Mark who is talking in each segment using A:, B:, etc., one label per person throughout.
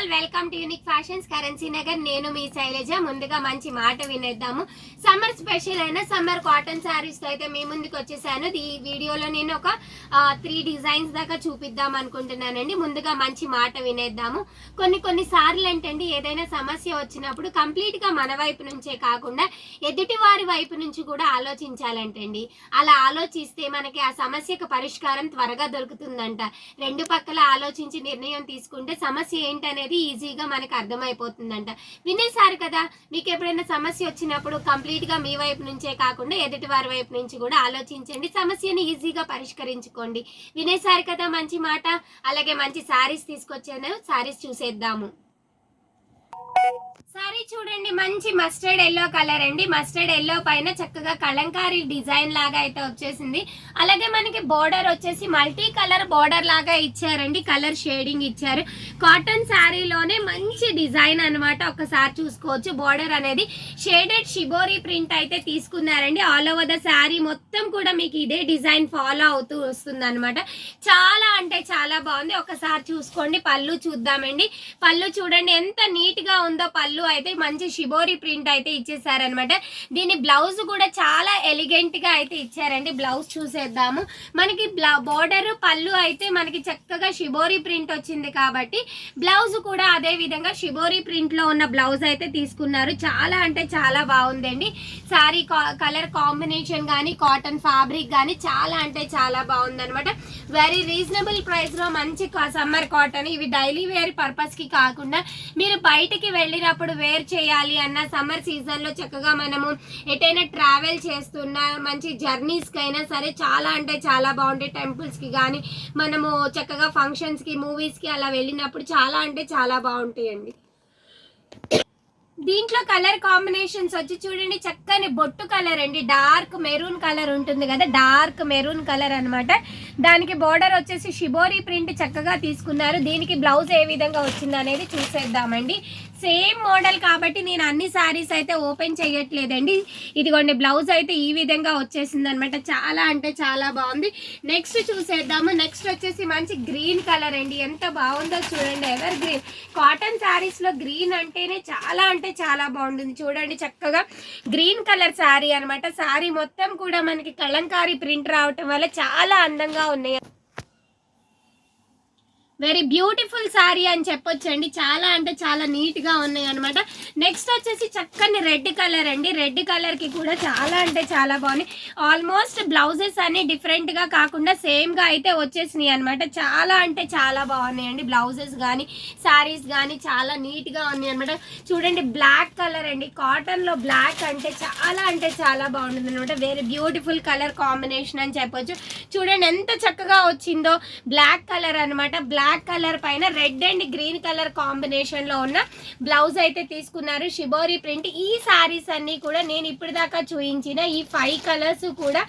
A: All, welcome to unique fashions currency Nagar. నేను మీ శైలజ. ముందుగా మంచి మాట వినేద్దాము. సమ్మర్ స్పెషల్ అయిన సమ్మర్ కాటన్ శారీస్ తో అయితే మీ ముందుకు వచ్చేసాను. ఈ వీడియోలో నేను ఒక 3 డిజైన్స్ దాకా చూపిద్దాం అనుకుంటున్నానండి. ముందుగా మంచి మాట వినేద్దాము. కొన్ని సార్లు ఏంటండి, ఏదైనా సమస్య వచ్చినప్పుడు కంప్లీట్ గా మన వైపు నుంచే కాకుండా ఎదుటి వారి వైపు నుంచి కూడా ఆలోచించాలంటండి. అలా ఆలోచిస్తే మనకి ఆ సమస్యకు పరిష్కారం త్వరగా దొరుకుతుందంట. రెండు పక్కల ఆలోచించి నిర్ణయం తీసుకుంటే సమస్య ఏంటనేది ఈజీగా మనకు అర్థమైపోతుందంట. వినేసారు కదా. మీకు ఎప్పుడైనా సమస్య వచ్చినప్పుడు కంప్లీట్ గా మీ వైపు నుంచే కాకుండా ఎదుటి వారి వైపు నుంచి కూడా ఆలోచించండి, సమస్యని ఈజీగా పరిష్కరించుకోండి. వినేసారు కదా మంచి మాట. అలాగే మంచి శారీస్ తీసుకొచ్చాను, శారీస్ చూసేద్దాము. సారీ చూడండి, మంచి మస్టర్డ్ ఎల్లో కలర్ అండి. మస్టర్డ్ ఎల్లో పైన చక్కగా కలంకారీ డిజైన్ లాగా అయితే వచ్చేసింది. అలాగే మనకి బోర్డర్ వచ్చేసి మల్టీ కలర్ బోర్డర్ లాగా ఇచ్చారండి, కలర్ షేడింగ్ ఇచ్చారు. కాటన్ శారీలోనే మంచి డిజైన్ అనమాట. ఒకసారి చూసుకోవచ్చు. బోర్డర్ అనేది షేడెడ్ షిబోరి ప్రింట్ అయితే తీసుకున్నారండి. ఆల్ ఓవర్ ద శారీ మొత్తం కూడా మీకు ఇదే డిజైన్ ఫాలో అవుతూ వస్తుంది అనమాట. చాలా అంటే చాలా బాగుంది. ఒకసారి చూసుకోండి. పళ్ళు చూద్దామండి. పళ్ళు చూడండి ఎంత నీట్ గా ఉందో. పళ్ళు అయితే మంచి షిబోరి ప్రింట్ అయితే ఇచ్చేసారనమాట. దీని బ్లౌజ్ కూడా చాలా ఎలిగెంట్ గా అయితే ఇచ్చారండి. బ్లౌజ్ చూసేద్దాము. మనకి బోర్డర్ పళ్ళు అయితే మనకి చక్కగా షిబోరి ప్రింట్ వచ్చింది కాబట్టి బ్లౌజ్ కూడా అదే విధంగా షిబోరి ప్రింట్ లో ఉన్న బ్లౌజ్ అయితే తీసుకున్నారు. చాలా అంటే చాలా బాగుందండి. సారీ కలర్ కాంబినేషన్ కానీ కాటన్ ఫ్యాబ్రిక్ కానీ చాలా అంటే చాలా బాగుంది అనమాట. వెరీ రీజనబుల్ ప్రైస్ లో మంచి సమ్మర్ కాటన్. ఇవి డైలీ వేర్ పర్పస్ కి కాకుండా మీరు బయటికి వెళ్ళినప్పుడు వేర్ చేయాలి అన్న సమ్మర్ సీజన్ లో చక్కగా మనము ఎటైనా ట్రావెల్ చేస్తున్నా మంచి జర్నీస్ కి అయినా సరే చాలా అంటే చాలా బాగుంటాయి. టెంపుల్స్ కి కానీ మనము చక్కగా ఫంక్షన్స్ కి మూవీస్ కి అలా వెళ్ళినప్పుడు చాలా అంటే చాలా బాగుంటాయండి. దీంట్లో కలర్ కాంబినేషన్స్ వచ్చి చూడండి, చక్కని బొట్టు కలర్ అండి. డార్క్ మెరూన్ కలర్ ఉంటుంది కదా, డార్క్ మెరూన్ కలర్ అనమాట. దానికి బోర్డర్ వచ్చేసి షిబోరి ప్రింట్ చక్కగా తీసుకున్నారు. దీనికి బ్లౌజ్ ఏ విధంగా వచ్చింది అనేది చూసేద్దామండి. సేమ్ మోడల్ కాబట్టి నేను అన్ని శారీస్ అయితే ఓపెన్ చేయట్లేదండి. ఇదిగోండి బ్లౌజ్ అయితే ఈ విధంగా వచ్చేసింది అనమాట. చాలా అంటే చాలా బాగుంది. నెక్స్ట్ చూసేద్దాము. నెక్స్ట్ వచ్చేసి మంచి గ్రీన్ కలర్ అండి. ఎంత బాగుందో చూడండి. ఎవర్ గ్రీన్ కాటన్ శారీస్ లో గ్రీన్ అంటేనే చాలా అంటే చాలా బాగుంటుంది. చూడండి చక్కగా గ్రీన్ కలర్ శారీ అనమాట. శారీ మొత్తం కూడా మనకి కలంకారీ ప్రింట్ రావటం వల్ల చాలా అందంగా ఉన్నాయి. వెరీ బ్యూటిఫుల్ శారీ అని చెప్పొచ్చండి. చాలా అంటే చాలా నీట్ గా ఉన్నాయి అనమాట. నెక్స్ట్ వచ్చేసి చక్కని రెడ్ కలర్ అండి. రెడ్ కలర్ కి కూడా చాలా అంటే చాలా బాగున్నాయి. ఆల్మోస్ట్ బ్లౌజెస్ అన్ని డిఫరెంట్ గా కాకుండా సేమ్ గా అయితే వచ్చేసినాయి అనమాట. చాలా అంటే చాలా బాగున్నాయండి. బ్లౌజెస్ కానీ శారీస్ కానీ చాలా నీట్ గా ఉన్నాయి అనమాట. చూడండి బ్లాక్ కలర్ అండి. కాటన్ లో బ్లాక్ అంటే చాలా బాగుంటుంది అనమాట. వెరీ బ్యూటిఫుల్ కలర్ కాంబినేషన్ అని చెప్పొచ్చు. చూడండి ఎంత చక్కగా వచ్చిందో. బ్లాక్ కలర్ అనమాట. బ్లాక్ కలర్ పైన red and green colour combination లో ఉన్న బ్లౌజ్ అయితే తీసుకున్నారు. Shibori print. ఈ సారీస్ అన్ని కూడా నేను ఇప్పుడు దాకా చూయించిన ఈ 5 కలర్స్ కూడా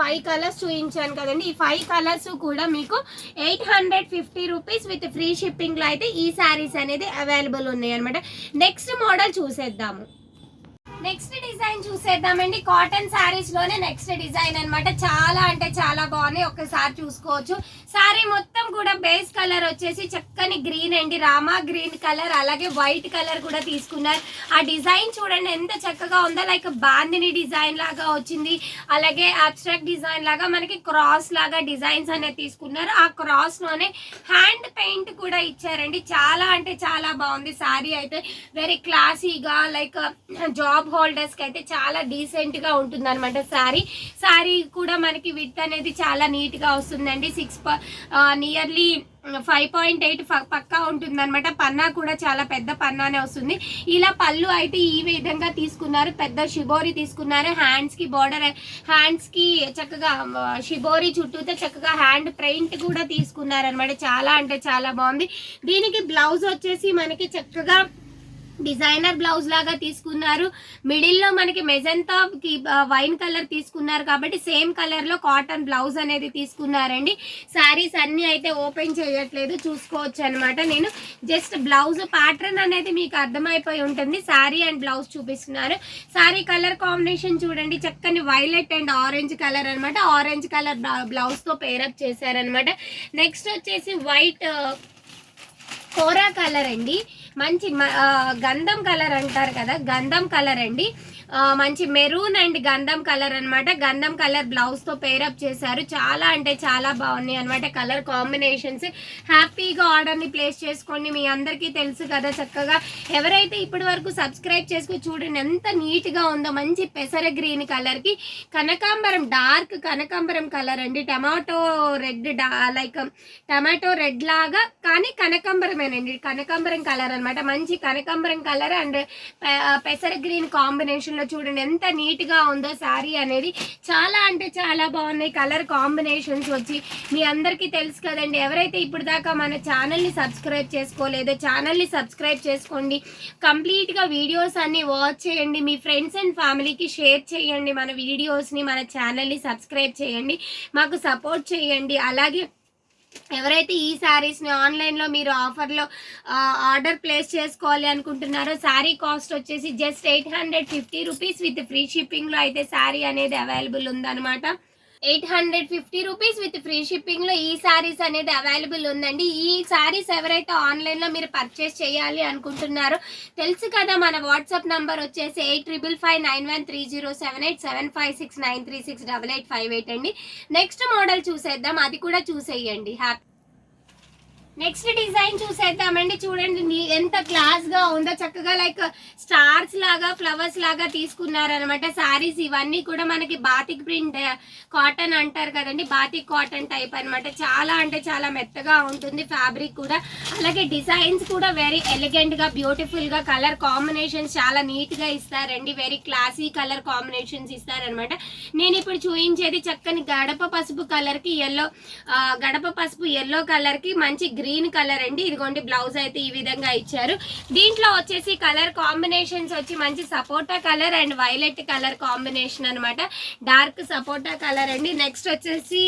A: 5 కలర్స్ చూయించాను కదండి. ఈ 5 కలర్స్ కూడా మీకు 850 రూపీస్ విత్ ఫ్రీ షిప్పింగ్ లో అయితే ఈ సారీస్ అనేది అవైలబుల్ ఉన్నాయి అనమాట. నెక్స్ట్ మోడల్ చూసేద్దాము. నెక్స్ట్ డిజైన్ చూసేద్దామండి. కాటన్ శారీస్ లోనే నెక్స్ట్ డిజైన్ అనమాట. చాలా అంటే చాలా బాగున్నాయి. ఒకసారి చూసుకోవచ్చు. శారీ మొత్తం కూడా బేస్ కలర్ వచ్చేసి చక్కని గ్రీన్ అండి. రామా గ్రీన్ కలర్ అలాగే వైట్ కలర్ కూడా తీసుకున్నారు. ఆ డిజైన్ చూడండి ఎంత చక్కగా ఉందో. లైక్ బాందిని డిజైన్ లాగా వచ్చింది. అలాగే అబ్స్ట్రాక్ట్ డిజైన్ లాగా మనకి క్రాస్ లాగా డిజైన్స్ అనేది తీసుకున్నారు. ఆ క్రాస్ లోనే హ్యాండ్ పెయింట్ కూడా ఇచ్చారండి. చాలా అంటే చాలా బాగుంది. శారీ అయితే వెరీ క్లాసీగా లైక్ జాబ్ హోల్డర్స్ కి అయితే చాలా డీసెంట్ గా ఉంటుంది అనమాట. శారీ కూడా మనకి విడ్త్ అనేది చాలా నీట్ గా వస్తుందండి. నియర్లీ 5.8 పక్కా ఉంటుంది అనమాట. పన్నా కూడా చాలా పెద్ద పన్నానే వస్తుంది. ఇలా పళ్ళు అయితే ఈ విధంగా తీసుకున్నారు. పెద్ద షిబోరి తీసుకున్నారు. హ్యాండ్స్ కి బోర్డర్, హ్యాండ్స్ కి చక్కగా షిబోరి చుట్టూతో చక్కగా హ్యాండ్ ప్రింట్ కూడా తీసుకున్నారు అనమాట. చాలా అంటే చాలా బాగుంది. దీనికి బ్లౌజ్ వచ్చేసి మనకి చక్కగా డిజైనర్ బ్లౌజ్ లాగా తీసుకున్నారు. మిడిల్ లో మనకి మెజంతా వైన్ కలర్ తీసుకున్నారు కాబట్టి సేమ్ కలర్ లో కాటన్ బ్లౌజ్ అనేది తీసుకున్నారండి. శారీస్ అన్ని అయితే ఓపెన్ చేయట్లేదు, చూసుకోవచ్చు అనమాట. నేను జస్ట్ బ్లౌజ్ ప్యాటర్న్ అనేది మీకు అర్థమైపోయి ఉంటుంది. శారీ అండ్ బ్లౌజ్ చూపిస్తున్నారు. శారీ కలర్ కాంబినేషన్ చూడండి, చక్కని వైలెట్ అండ్ ఆరెంజ్ కలర్ అనమాట. ఆరెంజ్ కలర్ బ్లౌజ్ తో పేరప్ చేశారనమాట. నెక్స్ట్ వచ్చేసి వైట్ కోరా కలర్ అండి, మంచి గంధం కలర్ అంటారు కదా, గంధం కలర్ అండి. మంచి మెరూన్ అండ్ గంధం కలర్ అనమాట. గంధం కలర్ బ్లౌజ్ తో పేరప్ చేశారు. చాలా అంటే చాలా బాగున్నాయి అనమాట కలర్ కాంబినేషన్స్. హ్యాపీగా ఆర్డర్ ని ప్లేస్ చేసుకోండి. మీ అందరికీ తెలుసు కదా చక్కగా. ఎవరైతే ఇప్పటి వరకు సబ్స్క్రైబ్ చేసుకుని చూడండి ఎంత నీట్ గా ఉందో. మంచి పెసర గ్రీన్ కలర్ కి కనకాంబరం, డార్క్ కనకాంబరం కలర్ అండి. Tomato red, like tomato red లాగా కానీ కనకాంబరమేనండి, కనకాంబరం కలర్ అనమాట. మంచి కనకాంబరం కలర్ అండ్ పెసర గ్రీన్ కాంబినేషన్ లో చూడండి ఎంత నీట్ గా ఉందో శారీ అనేది. చాలా అంటే చాలా బాగున్నాయి కలర్ కాంబినేషన్స్ వచ్చి. మీ అందరికీ తెలుసు కదండి, ఎవరైతే ఇప్పుడు దాకా మన ఛానల్ ని సబ్స్క్రైబ్ చేసుకోలేదో ఛానల్ ని సబ్స్క్రైబ్ చేసుకోండి. కంప్లీట్ గా వీడియోస్ అన్ని వాచ్ చేయండి. మీ ఫ్రెండ్స్ అండ్ ఫ్యామిలీకి షేర్ చేయండి. మన వీడియోస్ ని, మన ఛానల్ ని సబ్స్క్రైబ్ చేయండి, మాకు సపోర్ట్ చేయండి. అలాగే ఎవరైతే ఈ శారీస్ని ఆన్లైన్లో మీరు ఆఫర్లో ఆర్డర్ ప్లేస్ చేసుకోవాలి అనుకుంటున్నారో శారీ కాస్ట్ వచ్చేసి జస్ట్ 850 రూపీస్ విత్ ఫ్రీ షిప్పింగ్లో అయితే శారీ అనేది అవైలబుల్ ఉందన్నమాట. 850 రూపీస్ విత్ ఫ్రీ షిప్పింగ్ లో ఈ శారీస్ అనేది అవైలబుల్ ఉందండి. ఈ శారీస్ ఎవరైతే ఆన్లైన్ లో మీరు పర్చేస్ చేయాలి అనుకుంటున్నారో తెలుసు కదా, మన వాట్సాప్ నంబర్ వచ్చేసి 85559130787569368858 అండి. నెక్స్ట్ మోడల్ చూసేద్దాం, అది కూడా చూసేయండి. హ్యాపీ నెక్స్ట్ డిజైన్ చూసేద్దామండి. చూడండి ఎంత క్లాస్ గా ఉందో, చక్కగా లైక్ స్టార్స్ లాగా ఫ్లవర్స్ లాగా తీసుకున్నారనమాట శారీస్. ఇవన్నీ కూడా మనకి బాతిక్ ప్రింట్ కాటన్ అంటారు కదండి, బాతిక్ కాటన్ టైప్ అనమాట. చాలా అంటే చాలా మెత్తగా ఉంటుంది ఫ్యాబ్రిక్ కూడా. అలాగే డిజైన్స్ కూడా వెరీ ఎలిగెంట్ గా బ్యూటిఫుల్ గా, కలర్ కాంబినేషన్స్ చాలా నీట్ గా ఇస్తారండి. వెరీ క్లాసీ కలర్ కాంబినేషన్స్ ఇస్తారనమాట. నేను ఇప్పుడు చూపించేది చక్కని గడప పసుపు కలర్ కి ఎల్లో, గడప పసుపు ఎల్లో కలర్ కి మంచి గ్రీన్ కలర్ అండి. ఇదిగోండి బ్లౌజ్ అయితే ఈ విధంగా ఇచ్చారు. దీంట్లో వచ్చేసి కలర్ కాంబినేషన్స్ వచ్చి మంచి సపోటా colour and violet colour combination అనమాట. డార్క్ సపోటా కలర్ అండి. నెక్స్ట్ వచ్చేసి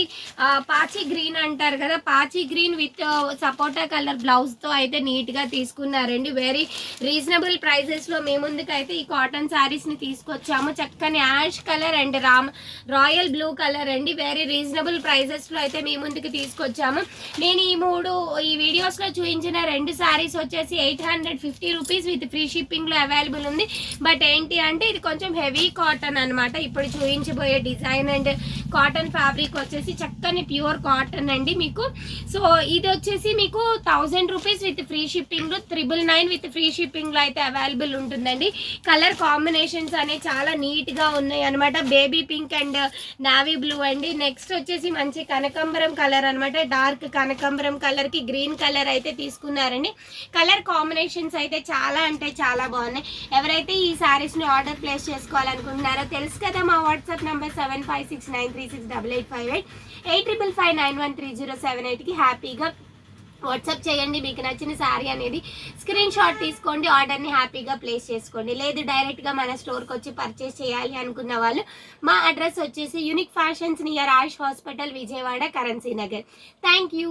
A: పాచి గ్రీన్ అంటారు కదా, పాచి గ్రీన్ విత్ సపోటా కలర్ బ్లౌజ్ తో అయితే నీట్ గా తీసుకున్నారండి. వెరీ రీజనబుల్ ప్రైజెస్ లో మీ ముందుకు అయితే ఈ కాటన్ శారీస్ ని తీసుకొచ్చాము. చక్కని ash colour and royal blue colour అండి. వెరీ రీజనబుల్ ప్రైజెస్ లో అయితే మీ ముందుకు తీసుకొచ్చాము. నేను ఈ వీడియోస్ లో చూపించిన రెండు శారీస్ వచ్చేసి 850 రూపీస్ విత్ ఫ్రీ షిప్పింగ్ లో అవైలబుల్ ఉంది. బట్ ఏంటి అంటే ఇది కొంచెం హెవీ కాటన్ అనమాట. ఇప్పుడు చూపించబోయే డిజైన్ అండ్ కాటన్ ఫ్యాబ్రిక్ వచ్చేసి చక్కని ప్యూర్ కాటన్ అండి మీకు. సో ఇది వచ్చేసి మీకు 1000 రూపీస్ విత్ ఫ్రీ షిప్పింగ్ లో 999 విత్ ఫ్రీ షిప్పింగ్ లో అయితే అవైలబుల్ ఉంటుందండి. కలర్ కాంబినేషన్స్ అనేవి చాలా నీట్ గా ఉన్నాయి అనమాట. Baby pink and navy blue అండి. నెక్స్ట్ వచ్చేసి మంచి కనకాంబరం కలర్ అనమాట. డార్క్ కనకాంబరం కలర్ కి గ్రీన్ కలర్ అయితే తీసుకున్నారండి. కలర్ కాంబినేషన్స్ అయితే చాలా అంటే చాలా బాగున్నాయి. ఎవరైతే ఈ శారీస్ ని ఆర్డర్ ప్లేస్ చేసుకోవాలనుకుంటున్నారో తెలుసు కదా, మా వాట్సాప్ నంబర్ 7569368858 8555913078 కి హ్యాపీగా వాట్సాప్ చేయండి. మీకు నచ్చిన శారీ అనేది స్క్రీన్ షాట్ తీసుకోండి, ఆర్డర్ని హ్యాపీగా ప్లేస్ చేసుకోండి. లేదు డైరెక్ట్గా మన స్టోర్కి వచ్చి పర్చేస్ చేయాలి అనుకున్న వాళ్ళు మా అడ్రస్ వచ్చేసి unique fashions near Ayush hospital, Vijayawada, currency Nagar. Thank you.